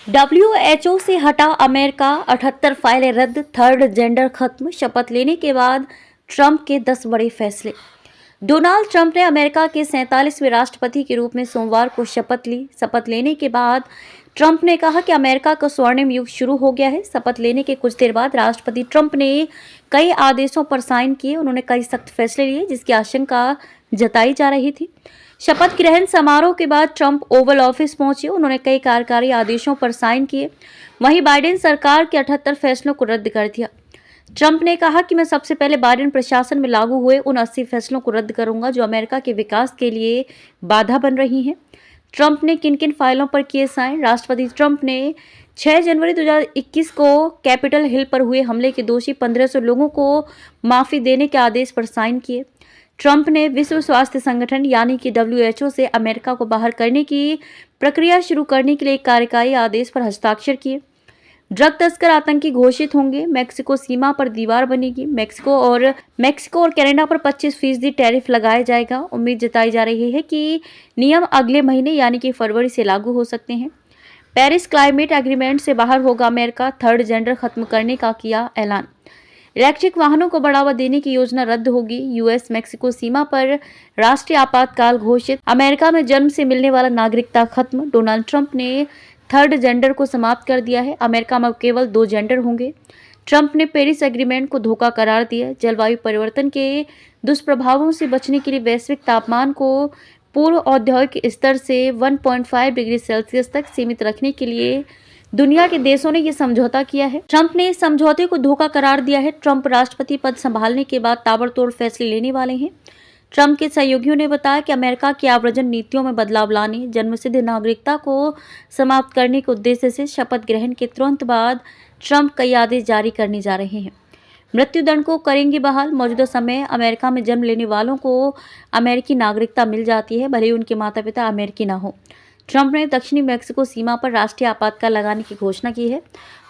WHO से हटा America, 78 फाइलें रद्द, थर्ड जेंडर खत्म। शपथ लेने के बाद ट्रंप के 10 बड़े फैसले। डोनाल्ड ट्रंप ने अमेरिका के 47वें राष्ट्रपति के रूप में सोमवार को शपथ ली। शपथ लेने के बाद ट्रंप ने कहा कि अमेरिका का स्वर्णिम युग शुरू हो गया है। शपथ लेने के कुछ देर बाद राष्ट्रपति ट्रंप ने कई आदेशों पर साइन किए। उन्होंने कई सख्त फैसले लिए जिसकी आशंका जताई जा रही थी। शपथ ग्रहण समारोह के बाद ट्रंप ओवल ऑफिस पहुंचे। उन्होंने कई कार्यकारी आदेशों पर साइन किए। वहीं बाइडेन सरकार के 78 फैसलों को रद्द कर दिया। ट्रंप ने कहा कि मैं सबसे पहले बाइडेन प्रशासन में लागू हुए उन 80 फैसलों को रद्द करूंगा जो अमेरिका के विकास के लिए बाधा बन रही हैं। ट्रंप ने किन किन फाइलों पर किए साइन। राष्ट्रपति ट्रंप ने 6 जनवरी 2021 को कैपिटल हिल पर हुए हमले के दोषी 1500 लोगों को माफी देने के आदेश पर साइन किए। ट्रंप ने विश्व स्वास्थ्य संगठन यानी कि डब्ल्यूएचओ से अमेरिका को बाहर करने की प्रक्रिया शुरू करने के लिए एक कार्यकारी आदेश पर हस्ताक्षर किए। ड्रग तस्कर आतंकी घोषित होंगे। मेक्सिको सीमा पर दीवार बनेगी। मेक्सिको और कनाडा पर 25% टैरिफ लगाया जाएगा। उम्मीद जताई जा रही है कि नियम अगले महीने यानी कि फरवरी से लागू हो सकते हैं। पेरिस क्लाइमेट एग्रीमेंट से बाहर होगा अमेरिका। थर्ड जेंडर खत्म करने का किया ऐलान। इलेक्ट्रिक वाहनों को बढ़ावा देने की योजना रद्द होगी। यूएस मेक्सिको सीमा पर राष्ट्रीय आपातकाल घोषित। अमेरिका में जन्म से मिलने वाला नागरिकता खत्म। डोनाल्ड ट्रंप ने थर्ड जेंडर को समाप्त कर दिया है। अमेरिका में केवल 2 जेंडर होंगे। ट्रंप ने पेरिस एग्रीमेंट को धोखा करार दिया। जलवायु परिवर्तन के दुष्प्रभावों से बचने के लिए वैश्विक तापमान को पूर्व औद्योगिक स्तर से 1.5 डिग्री सेल्सियस तक सीमित रखने के लिए दुनिया के देशों ने यह समझौता किया है। ट्रंप ने इस समझौते को धोखा करार दिया है। ट्रंप राष्ट्रपति पद संभालने के बाद ताबड़तोड़ फैसले लेने वाले हैं। ट्रंप के सहयोगियों ने बताया कि अमेरिका की आव्रजन नीतियों में बदलाव लाने, जन्मसिद्ध नागरिकता को समाप्त करने के उद्देश्य से शपथ ग्रहण के तुरंत बाद ट्रंप कई आदेश जारी करने जा रहे हैं। मृत्युदंड को करेंगे बहाल। मौजूदा समय अमेरिका में जन्म लेने वालों को अमेरिकी नागरिकता मिल जाती है, भले ही उनके माता पिता अमेरिकी ना हो। ट्रंप ने दक्षिणी मेक्सिको सीमा पर राष्ट्रीय आपातकाल लगाने की घोषणा की है।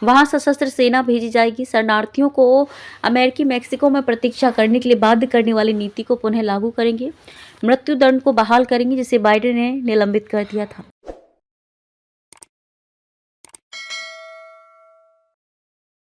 वहां सशस्त्र सेना भेजी जाएगी। शरणार्थियों को अमेरिकी मेक्सिको में प्रतीक्षा करने के लिए बाध्य करने वाली नीति को पुनः लागू करेंगे। मृत्युदंड को बहाल करेंगे जिसे बाइडेन ने निलंबित कर दिया था।